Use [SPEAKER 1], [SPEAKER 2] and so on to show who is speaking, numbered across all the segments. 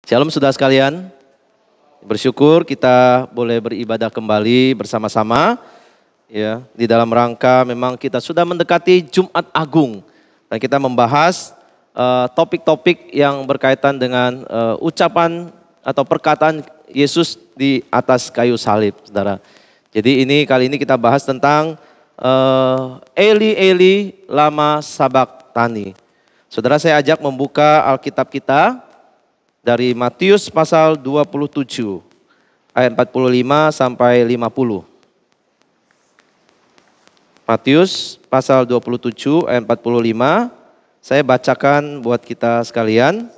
[SPEAKER 1] Shalom saudara sekalian, bersyukur kita boleh beribadah kembali bersama-sama. Ya, di dalam rangka memang kita sudah mendekati Jumat Agung dan kita membahas topik-topik yang berkaitan dengan ucapan atau perkataan Yesus di atas kayu salib, saudara. Jadi kali ini kita bahas tentang Eli Eli lama sabachthani. Saudara, saya ajak membuka Alkitab kita dari Matius pasal 27 ayat 45 sampai 50. Matius pasal 27 ayat 45, saya bacakan buat kita sekalian.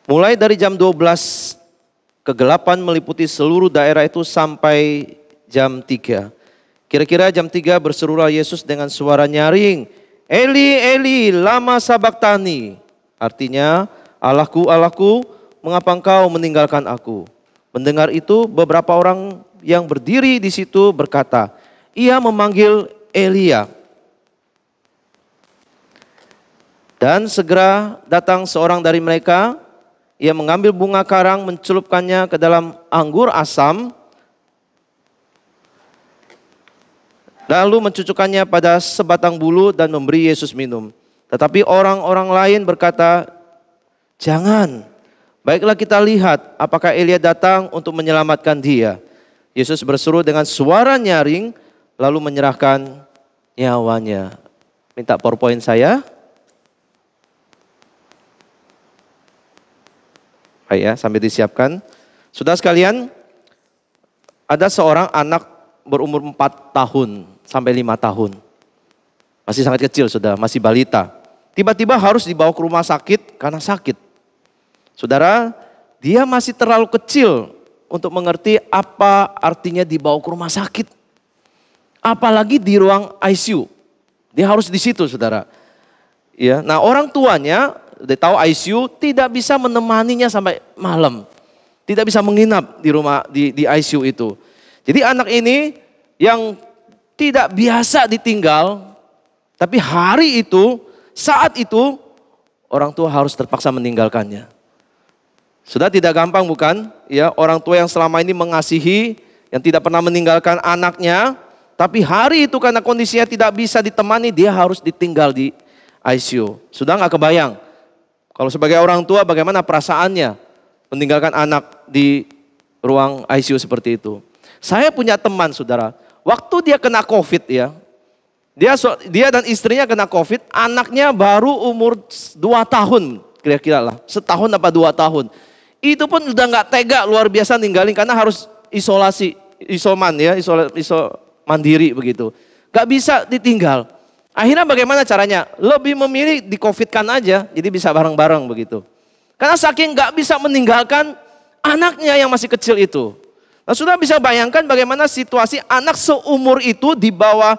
[SPEAKER 1] Mulai dari jam 12, kegelapan meliputi seluruh daerah itu sampai jam 3. Kira-kira jam 3 berserulah Yesus dengan suara nyaring, Eli Eli lama sabachthani. Artinya, Allahku, Allahku, mengapa engkau meninggalkan aku? Mendengar itu, beberapa orang yang berdiri di situ berkata, ia memanggil Elia. Dan segera datang seorang dari mereka, ia mengambil bunga karang, mencelupkannya ke dalam anggur asam, lalu mencucukkannya pada sebatang bulu dan memberi Yesus minum. Tetapi orang-orang lain berkata, jangan, baiklah kita lihat apakah Elia datang untuk menyelamatkan dia. Yesus berseru dengan suara nyaring, lalu menyerahkan nyawanya. Minta PowerPoint saya. Baik ya, sambil disiapkan. Saudara sekalian, ada seorang anak berumur 4 tahun sampai 5 tahun. Masih sangat kecil, saudara, masih balita. Tiba-tiba harus dibawa ke rumah sakit karena sakit. Saudara, dia masih terlalu kecil untuk mengerti apa artinya dibawa ke rumah sakit. Apalagi di ruang ICU. Dia harus di situ, saudara. Ya, nah orang tuanya, dia tahu ICU tidak bisa menemaninya sampai malam. Tidak bisa menginap di rumah di ICU itu. Jadi anak ini yang tidak biasa ditinggal, tapi hari itu, saat itu, orang tua harus terpaksa meninggalkannya. Sudah tidak gampang bukan? Ya, orang tua yang selama ini mengasihi, yang tidak pernah meninggalkan anaknya, tapi hari itu karena kondisinya tidak bisa ditemani, dia harus ditinggal di ICU. Sudah nggak kebayang? Kalau sebagai orang tua bagaimana perasaannya meninggalkan anak di ruang ICU seperti itu? Saya punya teman, saudara, waktu dia kena COVID ya, dia dan istrinya kena COVID, anaknya baru umur 2 tahun, kira-kira lah, setahun apa 2 tahun. Itu pun udah nggak tega, luar biasa ninggalin karena harus isoman ya, mandiri begitu. Gak bisa ditinggal. Akhirnya bagaimana caranya? Lebih memilih di COVID-kan aja, jadi bisa bareng-bareng begitu. Karena saking nggak bisa meninggalkan anaknya yang masih kecil itu. Nah, sudah bisa bayangkan bagaimana situasi anak seumur itu di bawah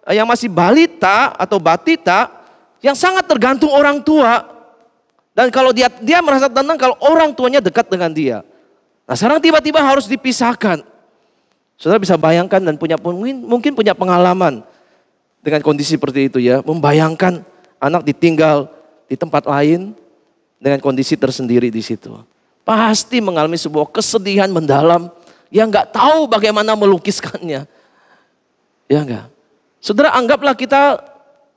[SPEAKER 1] yang masih balita atau batita yang sangat tergantung orang tua. Dan kalau dia merasa tenang kalau orang tuanya dekat dengan dia. Nah, sekarang tiba-tiba harus dipisahkan. Saudara bisa bayangkan dan mungkin punya pengalaman dengan kondisi seperti itu ya. Membayangkan anak ditinggal di tempat lain dengan kondisi tersendiri di situ. Pasti mengalami sebuah kesedihan mendalam yang nggak tahu bagaimana melukiskannya. Ya enggak? Saudara, anggaplah kita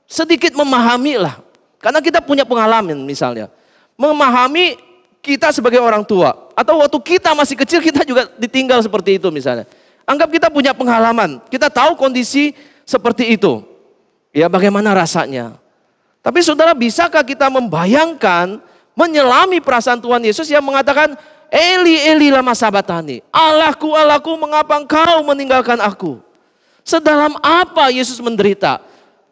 [SPEAKER 1] sedikit memahami lah. Karena kita punya pengalaman misalnya. Memahami kita sebagai orang tua. Atau waktu kita masih kecil kita juga ditinggal seperti itu misalnya. Anggap kita punya pengalaman. Kita tahu kondisi seperti itu. Ya, bagaimana rasanya. Tapi saudara, bisakah kita membayangkan, menyelami perasaan Tuhan Yesus yang mengatakan, Eli Eli lama sabachthani. Allahku, Allahku, mengapa engkau meninggalkan aku? Sedalam apa Yesus menderita?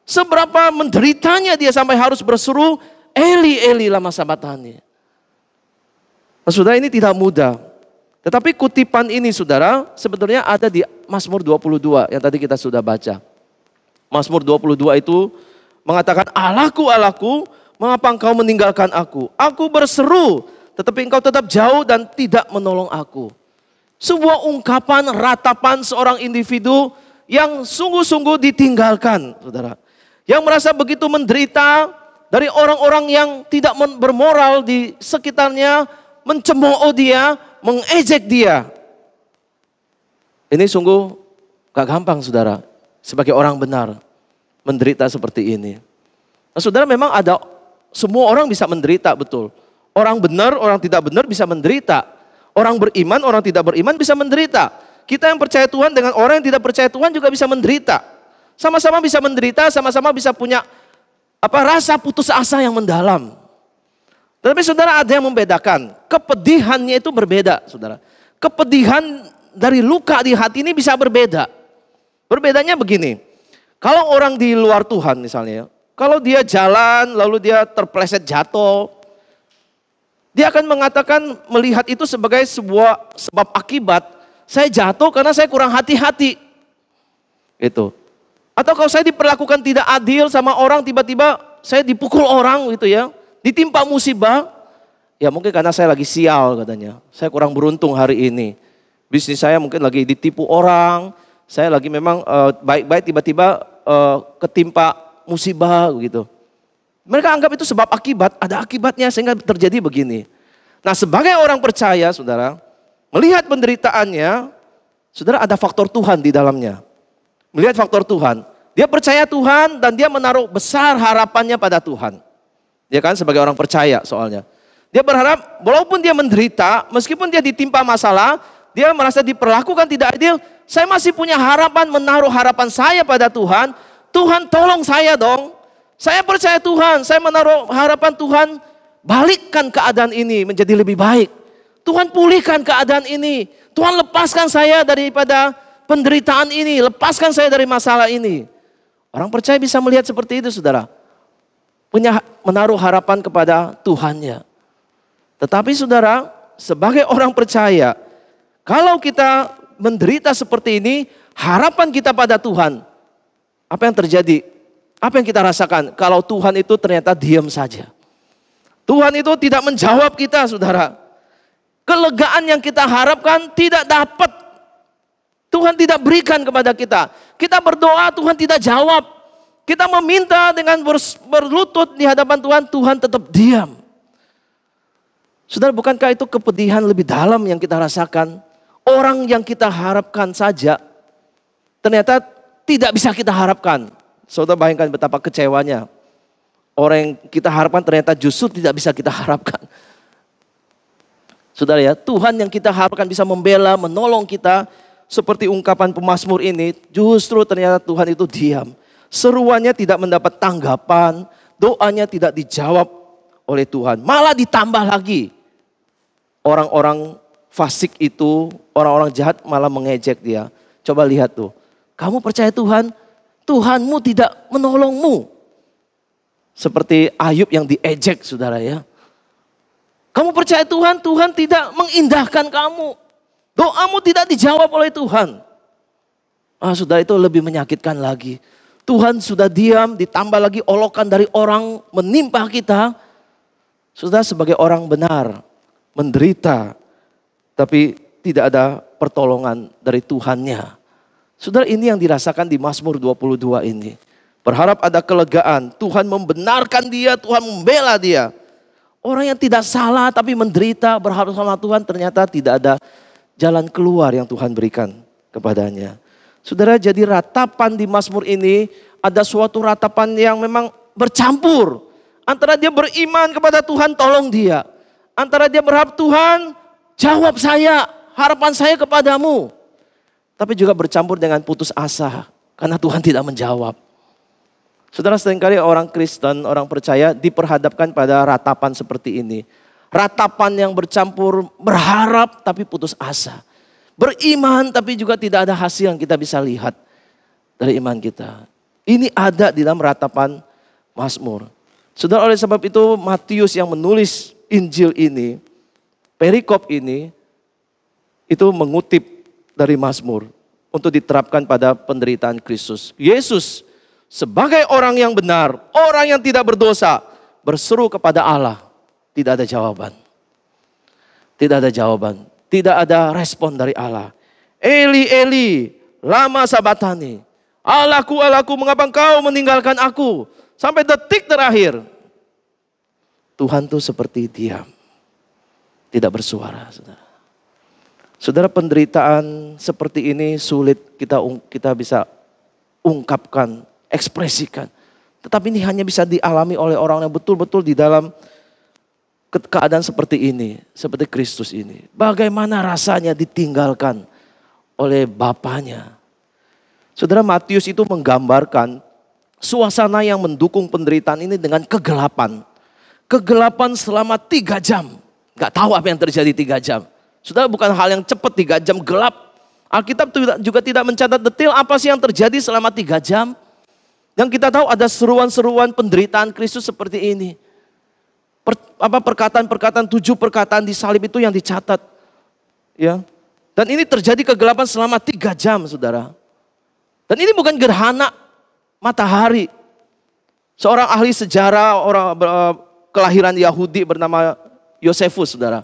[SPEAKER 1] Seberapa menderitanya dia sampai harus berseru, Eli Eli lama sabachthani. Nah, saudara, ini tidak mudah. Tetapi kutipan ini, saudara, sebetulnya ada di Mazmur 22 yang tadi kita sudah baca. Mazmur 22 itu mengatakan, Allahku, Allahku, mengapa engkau meninggalkan aku? Aku berseru, tetapi engkau tetap jauh dan tidak menolong aku. Sebuah ungkapan, ratapan seorang individu yang sungguh-sungguh ditinggalkan, saudara. Yang merasa begitu menderita, dari orang-orang yang tidak bermoral di sekitarnya, mencemooh dia, mengejek dia. Ini sungguh gak gampang saudara, sebagai orang benar menderita seperti ini. Nah, saudara, memang ada, semua orang bisa menderita, betul. Orang benar, orang tidak benar bisa menderita. Orang beriman, orang tidak beriman bisa menderita. Kita yang percaya Tuhan dengan orang yang tidak percaya Tuhan juga bisa menderita. Sama-sama bisa menderita, sama-sama bisa punya rasa putus asa yang mendalam. Tetapi saudara, ada yang membedakan. Kepedihannya itu berbeda, saudara. Kepedihan dari luka di hati ini bisa berbeda. Berbedanya begini. Kalau orang di luar Tuhan misalnya, kalau dia jalan lalu dia terpleset jatuh, dia akan mengatakan, melihat itu sebagai sebuah sebab akibat. Saya jatuh karena saya kurang hati-hati. Itu. Atau kalau saya diperlakukan tidak adil sama orang, tiba-tiba saya dipukul orang gitu ya, ditimpa musibah, ya mungkin karena saya lagi sial katanya. Saya kurang beruntung hari ini. Bisnis saya mungkin lagi ditipu orang, saya lagi memang baik-baik tiba-tiba ketimpa musibah gitu. Mereka anggap itu sebab akibat, ada akibatnya sehingga terjadi begini. Nah, sebagai orang percaya, saudara, melihat penderitaannya, saudara, ada faktor Tuhan di dalamnya. Melihat faktor Tuhan. Dia percaya Tuhan dan dia menaruh besar harapannya pada Tuhan. Dia kan sebagai orang percaya soalnya. Dia berharap walaupun dia menderita, meskipun dia ditimpa masalah, dia merasa diperlakukan tidak adil, saya masih punya harapan, menaruh harapan saya pada Tuhan. Tuhan tolong saya dong. Saya percaya Tuhan, saya menaruh harapan Tuhan, balikkan keadaan ini menjadi lebih baik. Tuhan pulihkan keadaan ini. Tuhan lepaskan saya daripada penderitaan ini, lepaskan saya dari masalah ini. Orang percaya bisa melihat seperti itu, saudara. Menaruh harapan kepada Tuhannya. Tetapi saudara, sebagai orang percaya, kalau kita menderita seperti ini, harapan kita pada Tuhan, apa yang terjadi? Apa yang kita rasakan kalau Tuhan itu ternyata diam saja? Tuhan itu tidak menjawab kita, saudara. Kelegaan yang kita harapkan tidak dapat. Tuhan tidak berikan kepada kita. Kita berdoa, Tuhan tidak jawab. Kita meminta dengan berlutut di hadapan Tuhan, Tuhan tetap diam. Saudara, bukankah itu kepedihan lebih dalam yang kita rasakan? Orang yang kita harapkan saja, ternyata tidak bisa kita harapkan. Saudara, bayangkan betapa kecewanya. Orang yang kita harapkan ternyata justru tidak bisa kita harapkan. Saudara ya, Tuhan yang kita harapkan bisa membela, menolong kita. Seperti ungkapan pemazmur ini, justru ternyata Tuhan itu diam. Seruannya tidak mendapat tanggapan, doanya tidak dijawab oleh Tuhan. Malah ditambah lagi. Orang-orang fasik itu, orang-orang jahat malah mengejek dia. Coba lihat tuh, kamu percaya Tuhan? Tuhanmu tidak menolongmu. Seperti Ayub yang diejek, saudara ya. Kamu percaya Tuhan, Tuhan tidak mengindahkan kamu. Doamu tidak dijawab oleh Tuhan. Saudara, itu lebih menyakitkan lagi. Tuhan sudah diam, ditambah lagi olokan dari orang menimpa kita. Saudara, sebagai orang benar, menderita, tapi tidak ada pertolongan dari Tuhannya. Saudara, ini yang dirasakan di Mazmur 22 ini. Berharap ada kelegaan, Tuhan membenarkan dia, Tuhan membela dia. Orang yang tidak salah tapi menderita, berharap sama Tuhan, ternyata tidak ada jalan keluar yang Tuhan berikan kepadanya. Saudara, jadi ratapan di Mazmur ini ada suatu ratapan yang memang bercampur. Antara dia beriman kepada Tuhan, tolong dia. Antara dia berharap, Tuhan jawab saya, harapan saya kepadamu. Tapi juga bercampur dengan putus asa karena Tuhan tidak menjawab. Saudara, seringkali orang Kristen, orang percaya diperhadapkan pada ratapan seperti ini. Ratapan yang bercampur berharap tapi putus asa. Beriman tapi juga tidak ada hasil yang kita bisa lihat dari iman kita. Ini ada di dalam ratapan Mazmur. Saudara, oleh sebab itu Matius yang menulis Injil ini, perikop ini, itu mengutip dari Mazmur untuk diterapkan pada penderitaan Kristus. Yesus sebagai orang yang benar, orang yang tidak berdosa, berseru kepada Allah. Tidak ada jawaban. Tidak ada jawaban. Tidak ada respon dari Allah. Eli, Eli, lama sabatani. Allahku, Allahku, mengapa engkau meninggalkan aku? Sampai detik terakhir. Tuhan tuh seperti diam, tidak bersuara, saudara. Saudara, penderitaan seperti ini sulit kita bisa ungkapkan, ekspresikan. Tetapi ini hanya bisa dialami oleh orang yang betul-betul di dalam keadaan seperti ini, seperti Kristus ini. Bagaimana rasanya ditinggalkan oleh Bapaknya. Saudara, Matius itu menggambarkan suasana yang mendukung penderitaan ini dengan kegelapan. Kegelapan selama 3 jam. Gak tahu apa yang terjadi 3 jam. Saudara, bukan hal yang cepat 3 jam gelap. Alkitab juga tidak mencatat detail apa sih yang terjadi selama 3 jam. Yang kita tahu ada seruan-seruan penderitaan Kristus seperti ini. Perkataan-perkataan, 7 perkataan di salib itu yang dicatat. Ya. Dan ini terjadi kegelapan selama 3 jam, saudara. Dan ini bukan gerhana matahari. Seorang ahli sejarah, orang kelahiran Yahudi bernama Yosefus, saudara.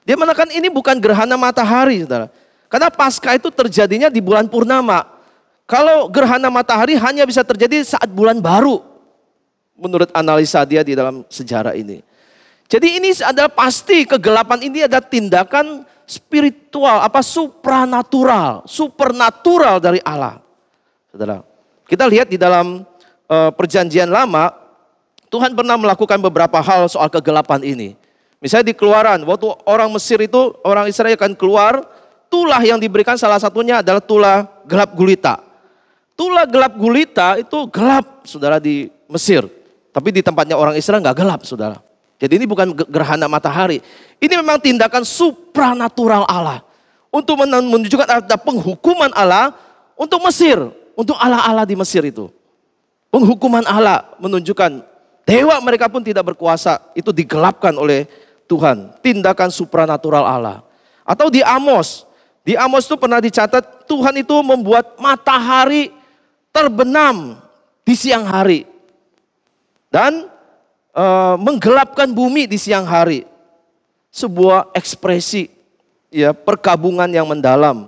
[SPEAKER 1] Dia mengatakan ini bukan gerhana matahari, saudara. Karena Paskah itu terjadinya di bulan purnama. Kalau gerhana matahari hanya bisa terjadi saat bulan baru. Menurut analisa dia di dalam sejarah ini. Jadi ini adalah pasti kegelapan ini ada tindakan spiritual, supernatural dari Allah. Saudara, kita lihat di dalam perjanjian lama, Tuhan pernah melakukan beberapa hal soal kegelapan ini. Misalnya di Keluaran, waktu orang Mesir itu, orang Israel akan keluar, tulah yang diberikan salah satunya adalah tulah gelap gulita. Tulah gelap gulita itu gelap, saudara, di Mesir. Tapi di tempatnya orang Israel nggak gelap, saudara. Jadi ini bukan gerhana matahari. Ini memang tindakan supranatural Allah. Untuk menunjukkan ada penghukuman Allah untuk Mesir. Untuk Allah-Allah di Mesir itu. Penghukuman Allah menunjukkan dewa mereka pun tidak berkuasa. Itu digelapkan oleh Tuhan. Tindakan supranatural Allah. Atau di Amos. Di Amos itu pernah dicatat Tuhan itu membuat matahari terbenam di siang hari. Dan menggelapkan bumi di siang hari. Sebuah ekspresi ya, perkabungan yang mendalam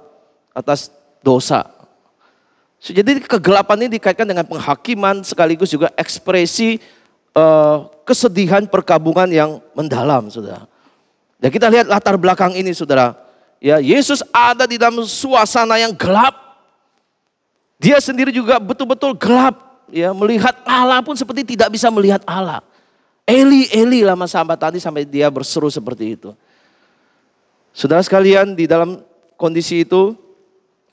[SPEAKER 1] atas dosa. Jadi kegelapan ini dikaitkan dengan penghakiman sekaligus juga ekspresi kesedihan perkabungan yang mendalam, saudara. Dan kita lihat latar belakang ini, saudara. Ya, Yesus ada di dalam suasana yang gelap. Dia sendiri juga betul-betul gelap. Ya, melihat Allah pun seperti tidak bisa melihat Allah. Eli, Eli lama sambatani, sampai dia berseru seperti itu. Saudara sekalian, di dalam kondisi itu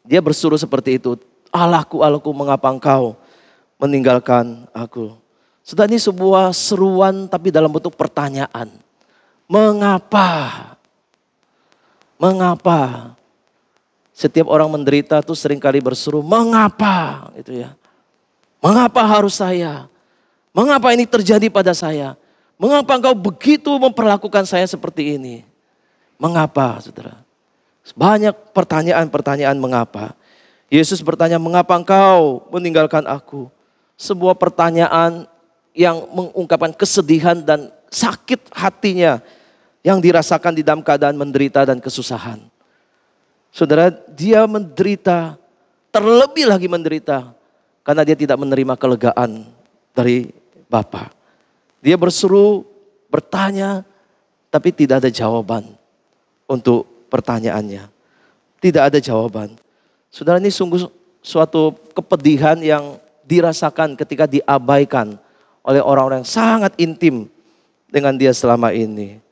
[SPEAKER 1] dia berseru seperti itu. Allahku, Allahku, mengapa engkau meninggalkan aku? Saudara, ini sebuah seruan tapi dalam bentuk pertanyaan. Mengapa? Mengapa? Setiap orang menderita tuh seringkali berseru, mengapa? Gitu ya. Mengapa harus saya? Mengapa ini terjadi pada saya? Mengapa engkau begitu memperlakukan saya seperti ini? Mengapa, saudara? Banyak pertanyaan-pertanyaan mengapa. Yesus bertanya, mengapa engkau meninggalkan aku? Sebuah pertanyaan yang mengungkapkan kesedihan dan sakit hatinya yang dirasakan di dalam keadaan menderita dan kesusahan. Saudara, dia menderita, terlebih lagi menderita karena dia tidak menerima kelegaan dari Bapa. Dia berseru, bertanya, tapi tidak ada jawaban untuk pertanyaannya. Tidak ada jawaban. Saudara, ini sungguh suatu kepedihan yang dirasakan ketika diabaikan oleh orang-orang yang sangat intim dengan dia selama ini.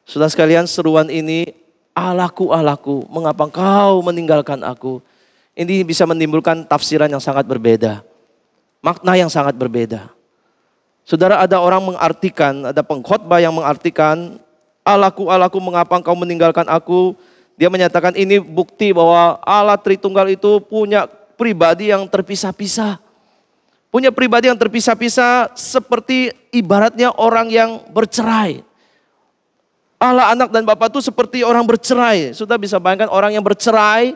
[SPEAKER 1] Saudara sekalian, seruan ini, Allahku, Allahku, mengapa engkau meninggalkan aku? Ini bisa menimbulkan tafsiran yang sangat berbeda. Makna yang sangat berbeda. Saudara, ada orang mengartikan, ada pengkhotbah yang mengartikan, Allahku, Allahku, mengapa engkau meninggalkan aku? Dia menyatakan ini bukti bahwa Allah Tritunggal itu punya pribadi yang terpisah-pisah. Punya pribadi yang terpisah-pisah seperti ibaratnya orang yang bercerai. Allah, Anak, dan Bapa itu seperti orang bercerai. Sudah bisa bayangkan orang yang bercerai,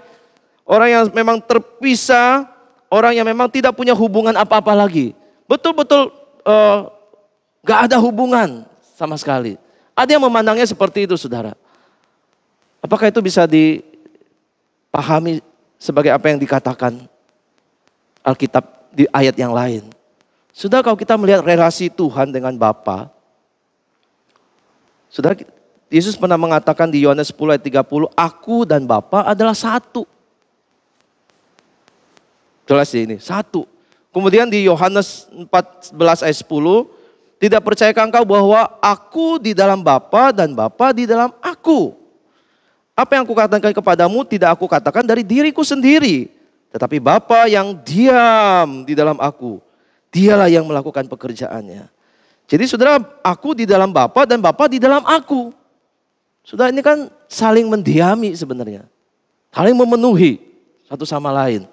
[SPEAKER 1] orang yang memang terpisah, orang yang memang tidak punya hubungan apa-apa lagi. Betul-betul gak ada hubungan sama sekali. Ada yang memandangnya seperti itu, saudara. Apakah itu bisa dipahami sebagai apa yang dikatakan Alkitab di ayat yang lain? Sudah, kalau kita melihat relasi Tuhan dengan Bapa, Saudara, Yesus pernah mengatakan di Yohanes 10 ayat 30, aku dan Bapa adalah satu. Jelas ya ini, satu. Kemudian di Yohanes 14 ayat 10, tidak percayakah engkau bahwa aku di dalam Bapa dan Bapa di dalam aku? Apa yang aku katakan kepadamu tidak aku katakan dari diriku sendiri. Tetapi Bapa yang diam di dalam aku, dialah yang melakukan pekerjaannya. Jadi saudara, aku di dalam Bapa dan Bapa di dalam aku. Saudara, ini kan saling mendiami sebenarnya. Saling memenuhi satu sama lain.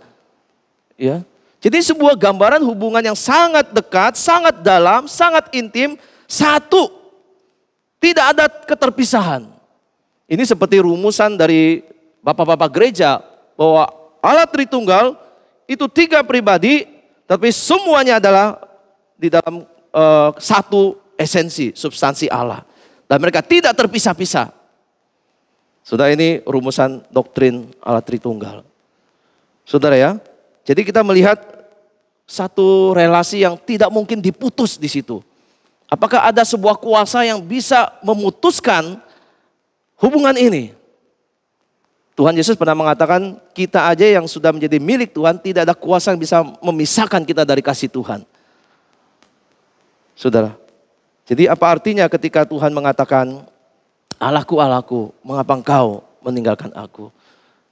[SPEAKER 1] Ya. Jadi sebuah gambaran hubungan yang sangat dekat, sangat dalam, sangat intim, satu. Tidak ada keterpisahan. Ini seperti rumusan dari bapak-bapak gereja, bahwa Allah Tritunggal itu 3 pribadi, tapi semuanya adalah di dalam satu esensi, substansi Allah. Dan mereka tidak terpisah-pisah. Saudara, ini rumusan doktrin Allah Tritunggal. Saudara ya, jadi kita melihat satu relasi yang tidak mungkin diputus di situ. Apakah ada sebuah kuasa yang bisa memutuskan hubungan ini? Tuhan Yesus pernah mengatakan, kita aja yang sudah menjadi milik Tuhan, tidak ada kuasa yang bisa memisahkan kita dari kasih Tuhan. Saudara, jadi apa artinya ketika Tuhan mengatakan, Allahku, Allahku, mengapa engkau meninggalkan aku?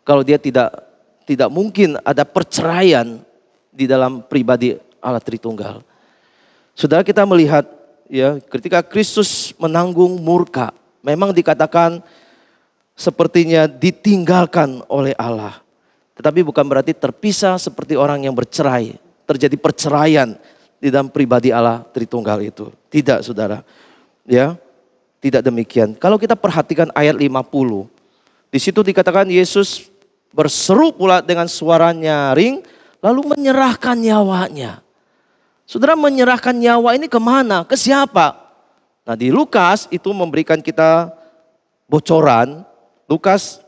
[SPEAKER 1] Kalau dia tidak mungkin ada perceraian di dalam pribadi Allah Tritunggal. Saudara, kita melihat ya, ketika Kristus menanggung murka, memang dikatakan sepertinya ditinggalkan oleh Allah. Tetapi bukan berarti terpisah seperti orang yang bercerai. Terjadi perceraian di dalam pribadi Allah Tritunggal itu. Tidak, saudara. Ya, tidak demikian. Kalau kita perhatikan ayat 50, di situ dikatakan Yesus berseru pula dengan suara nyaring, lalu menyerahkan nyawanya. Saudara, menyerahkan nyawa ini kemana? Ke siapa? Nah, di Lukas itu memberikan kita bocoran. Lukas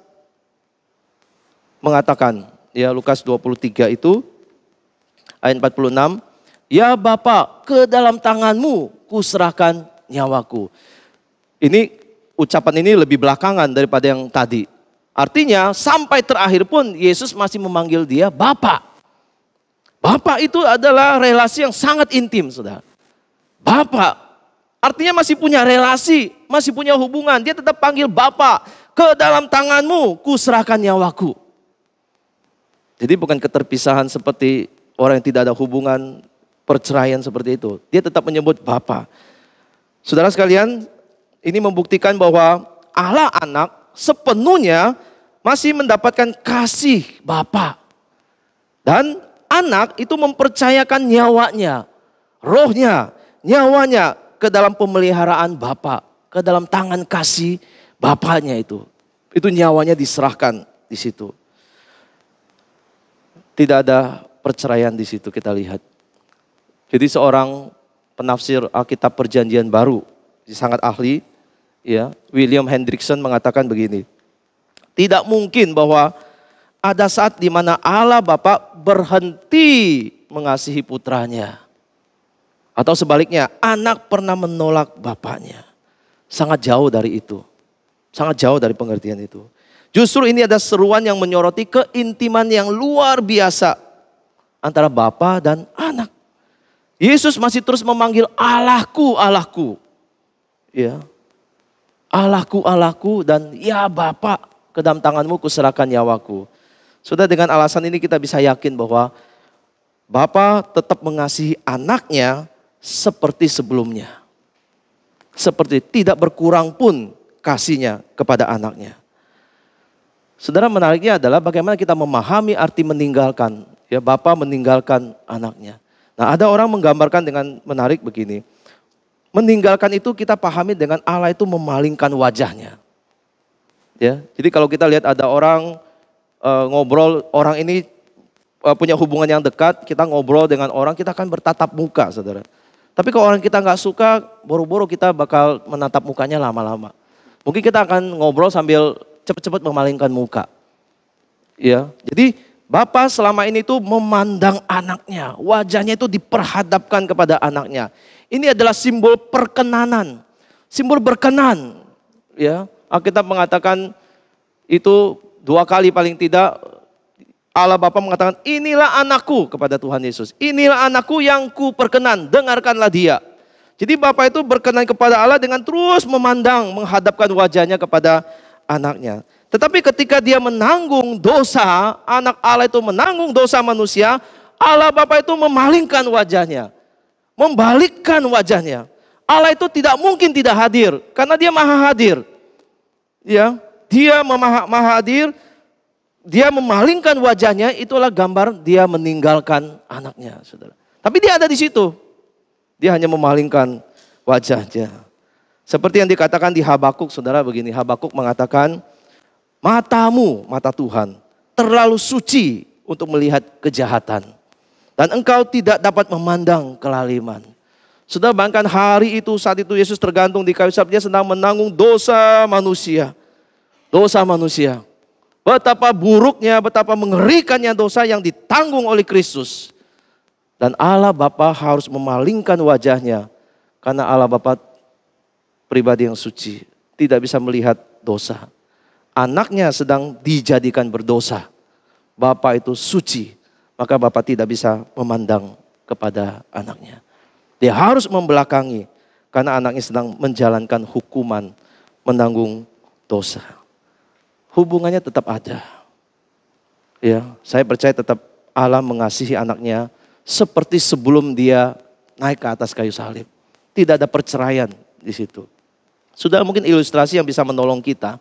[SPEAKER 1] mengatakan, ya Lukas 23 itu, ayat 46, ya Bapa, ke dalam tanganmu kuserahkan nyawaku. Ini ucapan ini lebih belakangan daripada yang tadi. Artinya sampai terakhir pun Yesus masih memanggil dia Bapa. Bapa itu adalah relasi yang sangat intim, saudara. Bapa artinya masih punya relasi, masih punya hubungan. Dia tetap panggil Bapa. Ke dalam tanganmu kuserahkan nyawaku. Jadi bukan keterpisahan seperti orang yang tidak ada hubungan, perceraian seperti itu. Dia tetap menyebut Bapa. Saudara sekalian, ini membuktikan bahwa Allah anak sepenuhnya masih mendapatkan kasih Bapa. Dan anak itu mempercayakan nyawanya, rohnya, nyawanya ke dalam pemeliharaan Bapa, ke dalam tangan kasih Bapaknya itu. Itu nyawanya diserahkan di situ. Tidak ada perceraian di situ, kita lihat. Jadi seorang penafsir Alkitab Perjanjian Baru, sangat ahli, ya, William Hendrickson mengatakan begini. Tidak mungkin bahwa ada saat di mana Allah Bapa berhenti mengasihi putranya. Atau sebaliknya, anak pernah menolak bapaknya. Sangat jauh dari itu. Sangat jauh dari pengertian itu. Justru ini ada seruan yang menyoroti keintiman yang luar biasa antara bapa dan anak. Yesus masih terus memanggil Allahku, Allahku. Ya. Allahku, Allahku, dan ya Bapa, ke dalam tanganmu kuserahkan nyawaku. Sudah, dengan alasan ini kita bisa yakin bahwa Bapa tetap mengasihi anaknya seperti sebelumnya. Seperti tidak berkurang pun kasihnya kepada anaknya. Saudara, menariknya adalah bagaimana kita memahami arti meninggalkan. Ya, Bapa meninggalkan anaknya. Nah, ada orang menggambarkan dengan menarik begini. Meninggalkan itu kita pahami dengan Allah itu memalingkan wajahnya. Ya, jadi kalau kita lihat ada orang ngobrol, orang ini punya hubungan yang dekat, kita ngobrol dengan orang, kita akan bertatap muka, saudara. Tapi kalau orang kita nggak suka, boro-boro kita bakal menatap mukanya lama-lama. Mungkin kita akan ngobrol sambil cepat-cepat memalingkan muka. Ya, jadi Bapa selama ini tuh memandang anaknya, wajahnya itu diperhadapkan kepada anaknya. Ini adalah simbol perkenanan, simbol berkenan Ya, Alkitab mengatakan itu 2 kali paling tidak Allah Bapa mengatakan, inilah anakku kepada Tuhan Yesus. Inilah anakku yang ku perkenan, dengarkanlah dia. Jadi Bapa itu berkenan kepada Allah dengan terus memandang, menghadapkan wajahnya kepada anaknya. Tetapi ketika dia menanggung dosa, anak Allah itu menanggung dosa manusia, Allah Bapa itu memalingkan wajahnya. Membalikkan wajahnya. Allah itu tidak mungkin tidak hadir, karena dia maha hadir. Ya, dia maha hadir. Dia memalingkan wajahnya, itulah gambar dia meninggalkan anaknya, saudara. Tapi dia ada di situ. Dia hanya memalingkan wajahnya. Seperti yang dikatakan di Habakuk, saudara, begini. Habakuk mengatakan, matamu, mata Tuhan, terlalu suci untuk melihat kejahatan. Dan engkau tidak dapat memandang kelaliman. Saudara, bahkan hari itu, saat itu Yesus tergantung di kayu salib, dia sedang menanggung dosa manusia. Dosa manusia. Betapa buruknya, betapa mengerikannya dosa yang ditanggung oleh Kristus. Dan Allah Bapa harus memalingkan wajahnya. Karena Allah Bapa pribadi yang suci. Tidak bisa melihat dosa. Anaknya sedang dijadikan berdosa. Bapa itu suci. Maka Bapa tidak bisa memandang kepada anaknya. Dia harus membelakangi. Karena anaknya sedang menjalankan hukuman. Menanggung dosa. Hubungannya tetap ada. Ya, saya percaya tetap Allah mengasihi anaknya seperti sebelum dia naik ke atas kayu salib. Tidak ada perceraian di situ. Saudara, mungkin ilustrasi yang bisa menolong kita.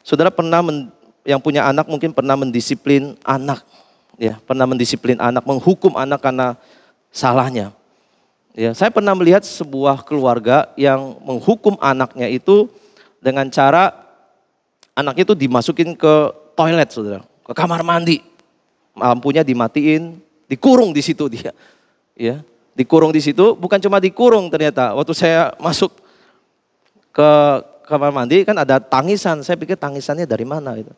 [SPEAKER 1] Saudara pernah yang punya anak mungkin pernah mendisiplin anak, ya, pernah mendisiplin anak, menghukum anak karena salahnya. Ya, saya pernah melihat sebuah keluarga yang menghukum anaknya itu dengan cara anaknya itu dimasukin ke toilet, saudara, ke kamar mandi, lampunya dimatiin, dikurung di situ dia, ya, dikurung di situ. Bukan cuma dikurung ternyata. Waktu saya masuk ke kamar mandi kan ada tangisan. Saya pikir tangisannya dari mana itu.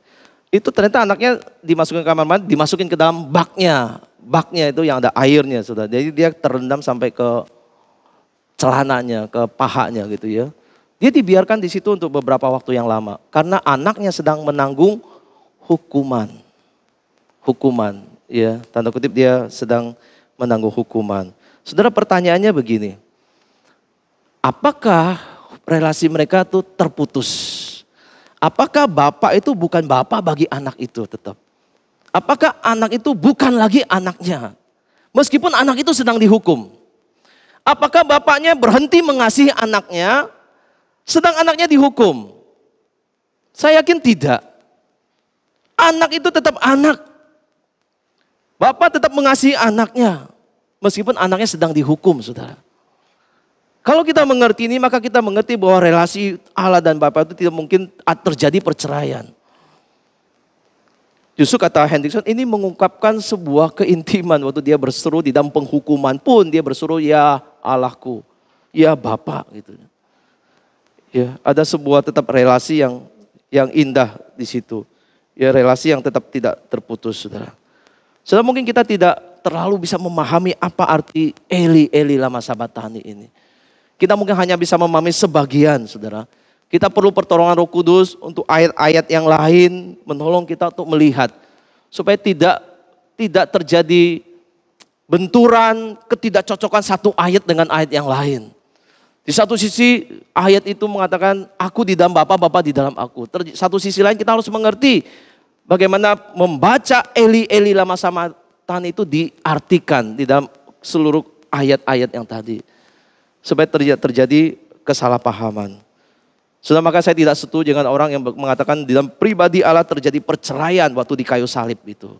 [SPEAKER 1] Itu ternyata anaknya dimasukin ke kamar mandi, dimasukin ke dalam baknya, baknya itu yang ada airnya, saudara. Jadi dia terendam sampai ke celananya, ke pahanya gitu ya. Dia dibiarkan di situ untuk beberapa waktu yang lama. Karena anaknya sedang menanggung hukuman. Hukuman, ya, tanda kutip dia sedang menanggung hukuman. Saudara, pertanyaannya begini. Apakah relasi mereka itu terputus? Apakah bapak itu bukan bapak bagi anak itu tetap? Apakah anak itu bukan lagi anaknya? Meskipun anak itu sedang dihukum. Apakah bapaknya berhenti mengasihi anaknya sedang anaknya dihukum? Saya yakin tidak. Anak itu tetap anak. Bapak tetap mengasihi anaknya. Meskipun anaknya sedang dihukum, saudara. Kalau kita mengerti ini, maka kita mengerti bahwa relasi Allah dan Bapa itu tidak mungkin terjadi perceraian. Justru kata Hendriksen, ini mengungkapkan sebuah keintiman. Waktu dia berseru di dalam penghukuman pun, dia berseru, ya Allahku, ya Bapa gitu. Ya, ada sebuah tetap relasi yang indah di situ. Ya, relasi yang tetap tidak terputus, saudara. Saudara, mungkin kita tidak terlalu bisa memahami apa arti Eli, Eli lama sabatani ini. Kita mungkin hanya bisa memahami sebagian, saudara. Kita perlu pertolongan Roh Kudus untuk ayat-ayat yang lain menolong kita untuk melihat. Supaya tidak terjadi benturan, ketidakcocokan satu ayat dengan ayat yang lain. Di satu sisi ayat itu mengatakan aku di dalam Bapa, Bapa di dalam aku. Satu sisi lain kita harus mengerti bagaimana membaca Eli, Eli lama sabatani itu diartikan di dalam seluruh ayat-ayat yang tadi. Supaya terjadi kesalahpahaman. Sudah, maka saya tidak setuju dengan orang yang mengatakan di dalam pribadi Allah terjadi perceraian waktu di kayu salib itu.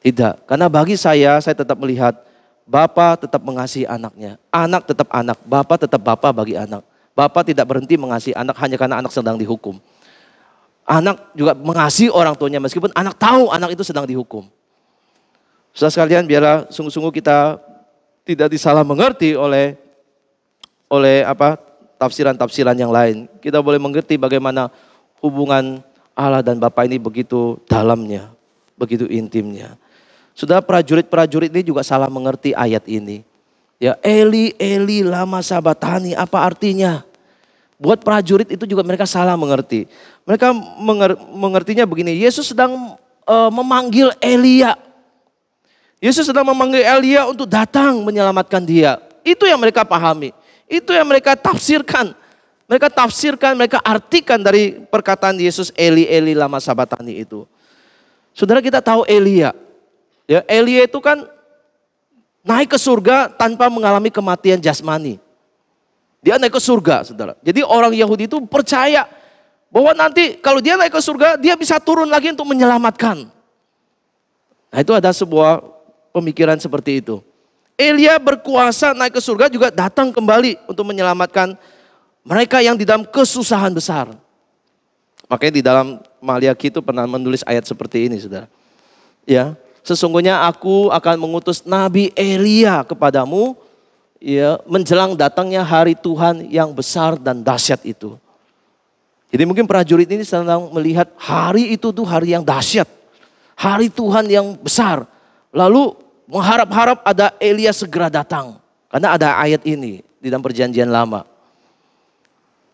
[SPEAKER 1] Tidak, karena bagi saya tetap melihat Bapa tetap mengasihi anaknya. Anak tetap anak, Bapa tetap Bapa bagi anak. Bapa tidak berhenti mengasihi anak hanya karena anak sedang dihukum. Anak juga mengasihi orang tuanya meskipun anak tahu anak itu sedang dihukum. Saudara sekalian, biarlah sungguh-sungguh kita tidak disalah mengerti oleh tafsiran-tafsiran yang lain. Kita boleh mengerti bagaimana hubungan Allah dan Bapa ini begitu dalamnya, begitu intimnya. Saudara, prajurit-prajurit ini juga salah mengerti ayat ini. Ya, Eli, Eli lama sabatani, apa artinya? Buat prajurit itu juga mereka salah mengerti. Mereka mengertinya begini, Yesus sedang memanggil Elia. Yesus sedang memanggil Elia untuk datang menyelamatkan dia. Itu yang mereka pahami. Itu yang mereka tafsirkan. Mereka tafsirkan, mereka artikan dari perkataan Yesus, Eli, Eli, lama sabatani itu. Saudara, kita tahu Elia. Ya, Elia itu kan naik ke surga tanpa mengalami kematian jasmani. Dia naik ke surga, saudara. Jadi orang Yahudi itu percaya bahwa nanti kalau dia naik ke surga, dia bisa turun lagi untuk menyelamatkan. Nah, itu ada sebuah pemikiran seperti itu. Elia berkuasa naik ke surga juga datang kembali untuk menyelamatkan mereka yang di dalam kesusahan besar. Makanya di dalam Maliaki itu pernah menulis ayat seperti ini, saudara. Ya, sesungguhnya aku akan mengutus Nabi Elia kepadamu, ya, menjelang datangnya hari Tuhan yang besar dan dahsyat itu. Jadi mungkin prajurit ini sedang melihat hari itu tuh hari yang dahsyat. Hari Tuhan yang besar. Lalu mengharap-harap ada Elia segera datang. Karena ada ayat ini di dalam perjanjian lama.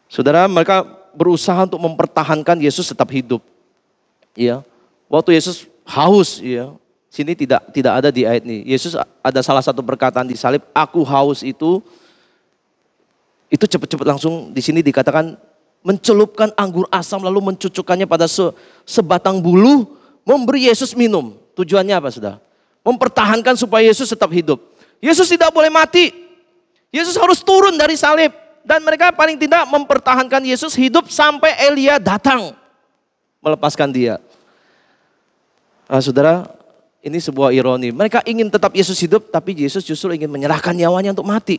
[SPEAKER 1] Saudara, mereka berusaha untuk mempertahankan Yesus tetap hidup. Ya, waktu Yesus haus, ya, sini tidak ada di ayat ini. Yesus ada salah satu perkataan di salib, aku haus itu cepat-cepat langsung di sini dikatakan mencelupkan anggur asam lalu mencucukkannya pada sebatang bulu, memberi Yesus minum. Tujuannya apa, saudara? Mempertahankan supaya Yesus tetap hidup. Yesus tidak boleh mati. Yesus harus turun dari salib. Dan mereka paling tidak mempertahankan Yesus hidup sampai Elia datang melepaskan dia. Nah, saudara, ini sebuah ironi. Mereka ingin tetap Yesus hidup, tapi Yesus justru ingin menyerahkan nyawanya untuk mati.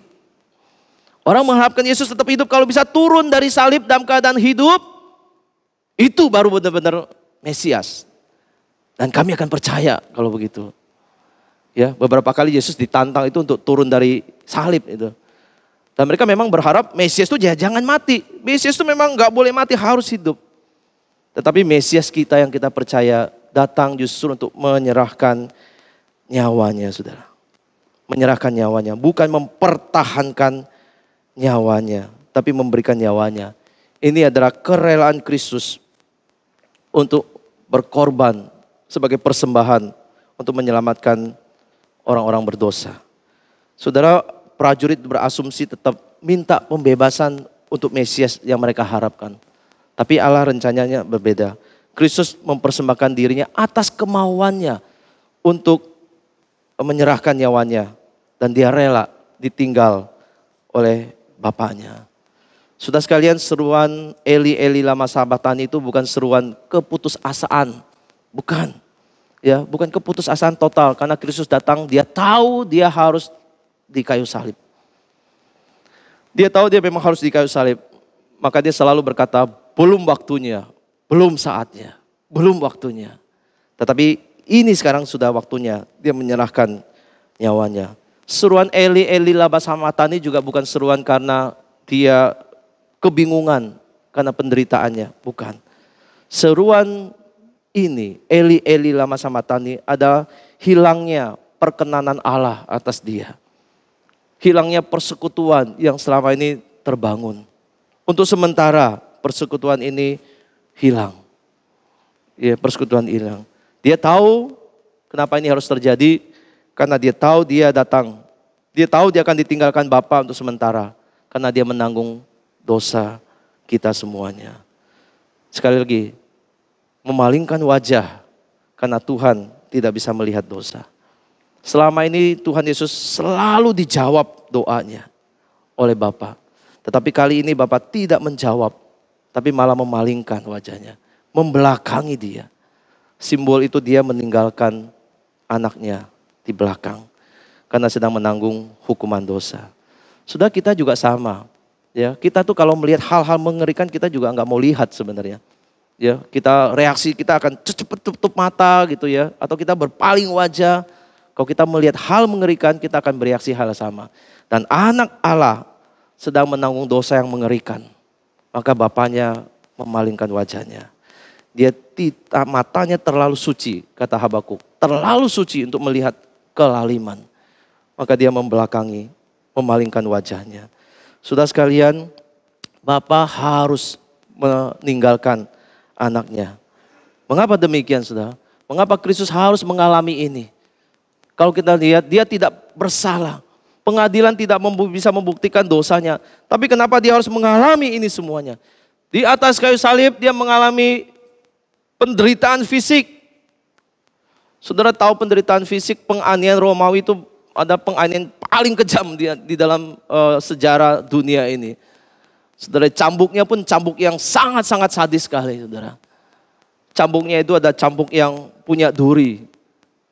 [SPEAKER 1] Orang mengharapkan Yesus tetap hidup kalau bisa turun dari salib dalam keadaan hidup. Itu baru benar-benar Mesias. Dan kami akan percaya kalau begitu. Ya, beberapa kali Yesus ditantang itu untuk turun dari salib itu. Dan mereka memang berharap Mesias itu jangan mati. Mesias itu memang gak boleh mati, harus hidup. Tetapi Mesias kita yang kita percaya datang justru untuk menyerahkan nyawanya, saudara. Menyerahkan nyawanya, bukan mempertahankan nyawanya, tapi memberikan nyawanya. Ini adalah kerelaan Kristus untuk berkorban sebagai persembahan untuk menyelamatkan orang-orang berdosa. Saudara, prajurit berasumsi tetap minta pembebasan untuk Mesias yang mereka harapkan. Tapi Allah rencananya berbeda. Kristus mempersembahkan dirinya atas kemauannya untuk menyerahkan nyawanya. Dan dia rela ditinggal oleh Bapaknya. Sudah sekalian, seruan Eli Eli lama sabatani itu bukan seruan keputusasaan. Bukan. Ya, bukan keputusasaan total. Karena Kristus datang, dia tahu dia harus di kayu salib. Dia tahu dia memang harus di kayu salib. Maka dia selalu berkata, belum waktunya, belum saatnya, belum waktunya. Tetapi ini sekarang sudah waktunya. Dia menyerahkan nyawanya. Seruan Eli Eli lama sabatani juga bukan seruan karena dia kebingungan karena penderitaannya. Bukan. Seruan ini, Eli Eli lama sabatani, adalah hilangnya perkenanan Allah atas dia. Hilangnya persekutuan yang selama ini terbangun. Untuk sementara persekutuan ini hilang. Ya, persekutuan hilang. Dia tahu kenapa ini harus terjadi. Karena dia tahu dia datang. Dia tahu dia akan ditinggalkan Bapa untuk sementara. Karena dia menanggung dosa kita semuanya. Sekali lagi, memalingkan wajah karena Tuhan tidak bisa melihat dosa. Selama ini Tuhan Yesus selalu dijawab doanya oleh Bapa. Tetapi kali ini Bapa tidak menjawab, tapi malah memalingkan wajahnya, membelakangi dia. Simbol itu dia meninggalkan anaknya di belakang karena sedang menanggung hukuman dosa. Sudah, kita juga sama. Ya, kita tuh kalau melihat hal-hal mengerikan kita juga nggak mau lihat sebenarnya. Ya, kita reaksi kita akan cepet tutup mata gitu ya, atau kita berpaling wajah. Kalau kita melihat hal mengerikan, kita akan bereaksi hal sama. Dan anak Allah sedang menanggung dosa yang mengerikan. Maka Bapaknya memalingkan wajahnya. Dia matanya terlalu suci, kata Habakuk. Terlalu suci untuk melihat kelaliman. Maka dia membelakangi, memalingkan wajahnya. Saudara sekalian, Bapa harus meninggalkan anaknya. Mengapa demikian, saudara? Mengapa Kristus harus mengalami ini? Kalau kita lihat, dia tidak bersalah. Pengadilan tidak bisa membuktikan dosanya. Tapi kenapa dia harus mengalami ini semuanya? Di atas kayu salib dia mengalami penderitaan fisik. Saudara tahu penderitaan fisik, penganiayaan Romawi itu ada penganiayaan paling kejam di dalam sejarah dunia ini. Saudara, cambuknya pun cambuk yang sangat-sangat sadis sekali, saudara. Cambuknya itu ada cambuk yang punya duri.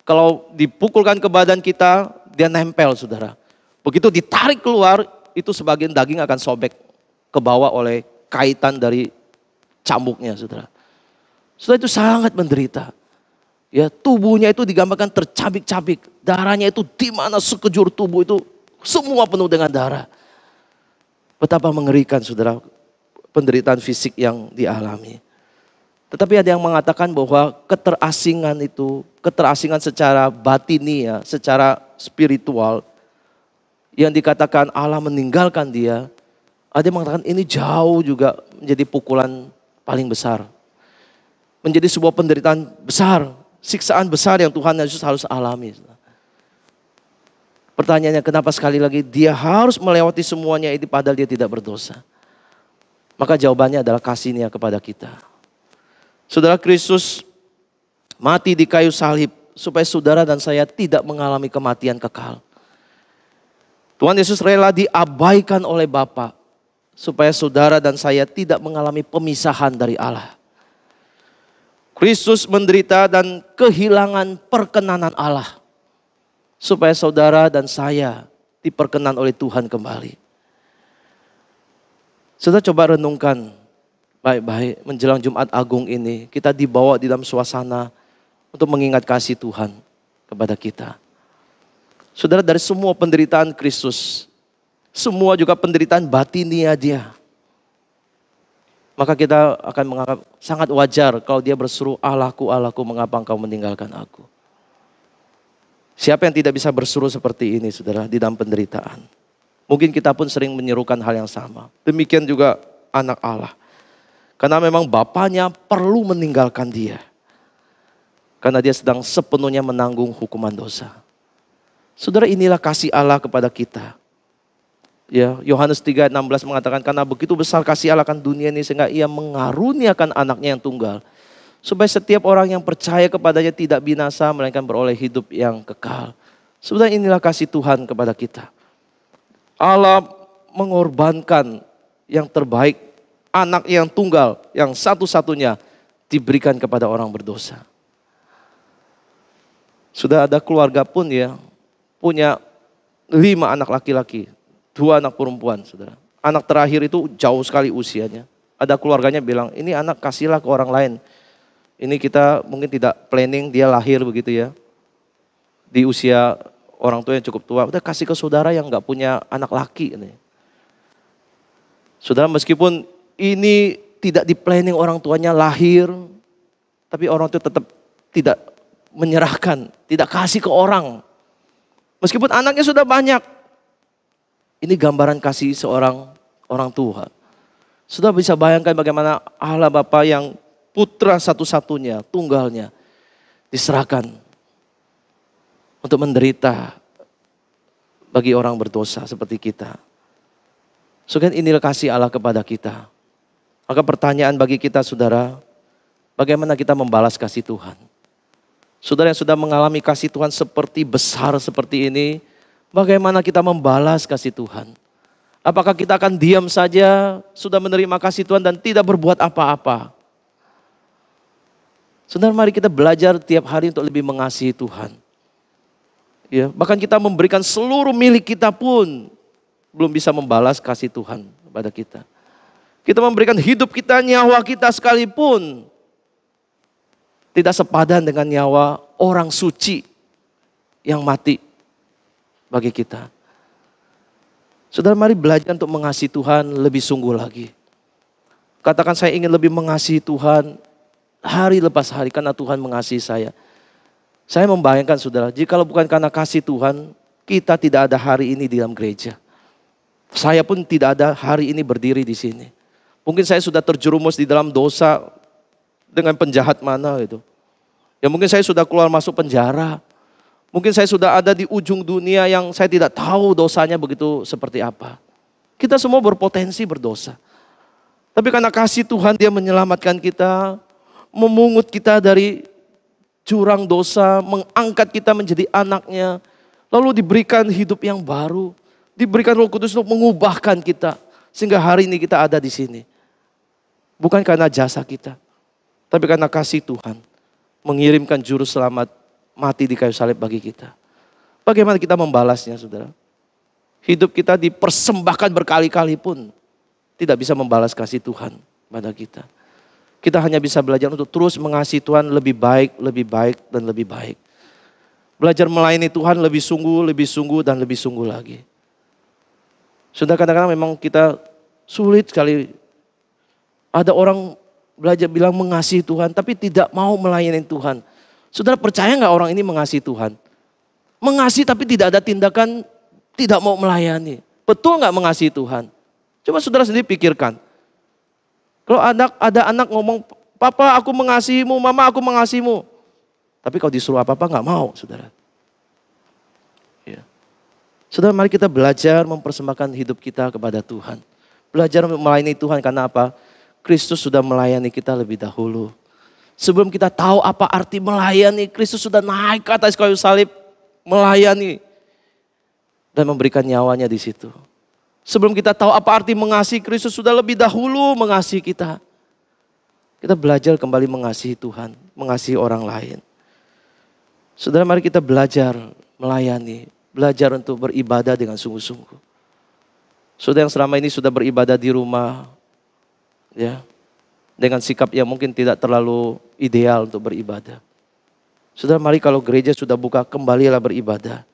[SPEAKER 1] Kalau dipukulkan ke badan kita, dia nempel, saudara. Begitu ditarik keluar, itu sebagian daging akan sobek ke bawah oleh kaitan dari cambuknya, saudara. Saudara, itu sangat menderita. Ya, tubuhnya itu digambarkan tercabik-cabik. Darahnya itu di mana sekejur tubuh itu semua penuh dengan darah. Betapa mengerikan, saudara, penderitaan fisik yang dialami. Tetapi ada yang mengatakan bahwa keterasingan itu, keterasingan secara batinia, secara spiritual, yang dikatakan Allah meninggalkan dia, ada yang mengatakan ini jauh juga menjadi pukulan paling besar. Menjadi sebuah penderitaan besar, siksaan besar yang Tuhan Yesus harus alami. Pertanyaannya, kenapa sekali lagi dia harus melewati semuanya ini padahal dia tidak berdosa? Maka jawabannya adalah kasihnya kepada kita. Saudara, Kristus mati di kayu salib supaya saudara dan saya tidak mengalami kematian kekal. Tuhan Yesus rela diabaikan oleh Bapa supaya saudara dan saya tidak mengalami pemisahan dari Allah. Kristus menderita dan kehilangan perkenanan Allah supaya saudara dan saya diperkenan oleh Tuhan kembali. Saudara, coba renungkan baik-baik menjelang Jumat Agung ini, kita dibawa di dalam suasana untuk mengingat kasih Tuhan kepada kita. Saudara, dari semua penderitaan Kristus, semua juga penderitaan batinia dia. Maka kita akan menganggap sangat wajar kalau dia berseru, Allahku, Allahku, mengapa engkau meninggalkan aku? Siapa yang tidak bisa berseru seperti ini, saudara, di dalam penderitaan? Mungkin kita pun sering menyerukan hal yang sama. Demikian juga anak Allah. Karena memang bapaknya perlu meninggalkan dia. Karena dia sedang sepenuhnya menanggung hukuman dosa. Saudara, inilah kasih Allah kepada kita. Ya, Yohanes 3:16 mengatakan, karena begitu besar kasih Allah akan dunia ini sehingga ia mengaruniakan anaknya yang tunggal. Supaya setiap orang yang percaya kepadanya tidak binasa, melainkan beroleh hidup yang kekal. Saudara, inilah kasih Tuhan kepada kita. Allah mengorbankan yang terbaik, anak yang tunggal, yang satu-satunya diberikan kepada orang berdosa. Sudah ada keluarga pun ya, punya 5 anak laki-laki, 2 anak perempuan, saudara. Anak terakhir itu jauh sekali usianya. Ada keluarganya bilang, ini anak kasihlah ke orang lain. Ini kita mungkin tidak planning dia lahir begitu ya. Di usia orang tua yang cukup tua, udah kasih ke saudara yang gak punya anak laki. Saudara, meskipun ini tidak di planning orang tuanya lahir, tapi orang tua tetap tidak menyerahkan, tidak kasih ke orang. Meskipun anaknya sudah banyak. Ini gambaran kasih seorang orang tua. Sudah bisa bayangkan bagaimana Allah Bapa yang putra satu-satunya, tunggalnya, diserahkan untuk menderita bagi orang berdosa seperti kita. So kan inilah kasih Allah kepada kita. Maka pertanyaan bagi kita, saudara, bagaimana kita membalas kasih Tuhan? Saudara yang sudah mengalami kasih Tuhan seperti besar seperti ini, bagaimana kita membalas kasih Tuhan? Apakah kita akan diam saja, sudah menerima kasih Tuhan dan tidak berbuat apa-apa? Saudara, mari kita belajar tiap hari untuk lebih mengasihi Tuhan. Ya, bahkan kita memberikan seluruh milik kita pun belum bisa membalas kasih Tuhan kepada kita. Kita memberikan hidup kita, nyawa kita sekalipun tidak sepadan dengan nyawa orang suci yang mati bagi kita. Saudara, mari belajar untuk mengasihi Tuhan lebih sungguh lagi. Katakan, saya ingin lebih mengasihi Tuhan hari lepas hari karena Tuhan mengasihi saya. Saya membayangkan, saudara, jika bukan karena kasih Tuhan, kita tidak ada hari ini di dalam gereja. Saya pun tidak ada hari ini berdiri di sini. Mungkin saya sudah terjerumus di dalam dosa dengan penjahat mana gitu. Ya mungkin saya sudah keluar masuk penjara. Mungkin saya sudah ada di ujung dunia yang saya tidak tahu dosanya begitu seperti apa. Kita semua berpotensi berdosa. Tapi karena kasih Tuhan dia menyelamatkan kita, memungut kita dari jurang dosa, mengangkat kita menjadi anaknya. Lalu diberikan hidup yang baru. Diberikan Roh Kudus untuk mengubahkan kita. Sehingga hari ini kita ada di sini. Bukan karena jasa kita. Tapi karena kasih Tuhan. Mengirimkan juru selamat mati di kayu salib bagi kita. Bagaimana kita membalasnya saudara? Hidup kita dipersembahkan berkali-kali pun tidak bisa membalas kasih Tuhan pada kita. Kita hanya bisa belajar untuk terus mengasihi Tuhan lebih baik, dan lebih baik. Belajar melayani Tuhan lebih sungguh, dan lebih sungguh lagi. Sudah kadang-kadang memang kita sulit sekali. Ada orang belajar bilang mengasihi Tuhan tapi tidak mau melayani Tuhan. Saudara percaya nggak orang ini mengasihi Tuhan? Mengasihi tapi tidak ada tindakan, tidak mau melayani. Betul nggak mengasihi Tuhan? Coba saudara sendiri pikirkan. Kalau ada anak ngomong, papa aku mengasihimu, mama aku mengasihimu. Tapi kalau disuruh apa-apa nggak mau saudara. Ya. Saudara mari kita belajar mempersembahkan hidup kita kepada Tuhan. Belajar melayani Tuhan karena apa? Kristus sudah melayani kita lebih dahulu. Sebelum kita tahu apa arti melayani, Kristus sudah naik ke atas kayu salib, melayani dan memberikan nyawanya di situ. Sebelum kita tahu apa arti mengasihi, Kristus sudah lebih dahulu mengasihi kita. Kita belajar kembali mengasihi Tuhan, mengasihi orang lain. Saudara, mari kita belajar melayani, belajar untuk beribadah dengan sungguh-sungguh. Saudara yang selama ini sudah beribadah di rumah, ya, dengan sikap yang mungkin tidak terlalu ideal untuk beribadah. Saudara, mari kalau gereja sudah buka, kembalilah beribadah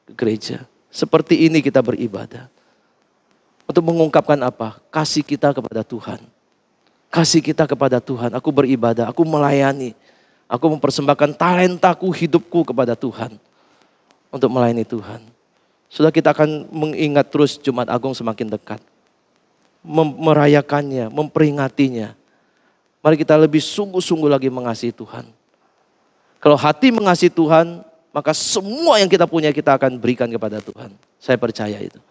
[SPEAKER 1] ke gereja. Seperti ini kita beribadah. Untuk mengungkapkan apa? Kasih kita kepada Tuhan. Kasih kita kepada Tuhan. Aku beribadah, aku melayani. Aku mempersembahkan talentaku, hidupku kepada Tuhan. Untuk melayani Tuhan. Saudara, kita akan mengingat terus Jumat Agung semakin dekat. Merayakannya, memperingatinya. Mari kita lebih sungguh-sungguh lagi mengasihi Tuhan. Kalau hati mengasihi Tuhan, maka semua yang kita punya kita akan berikan kepada Tuhan. Saya percaya itu.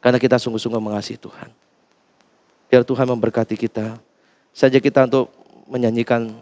[SPEAKER 1] Karena kita sungguh-sungguh mengasihi Tuhan. Biar Tuhan memberkati kita. Saja kita untuk menyanyikan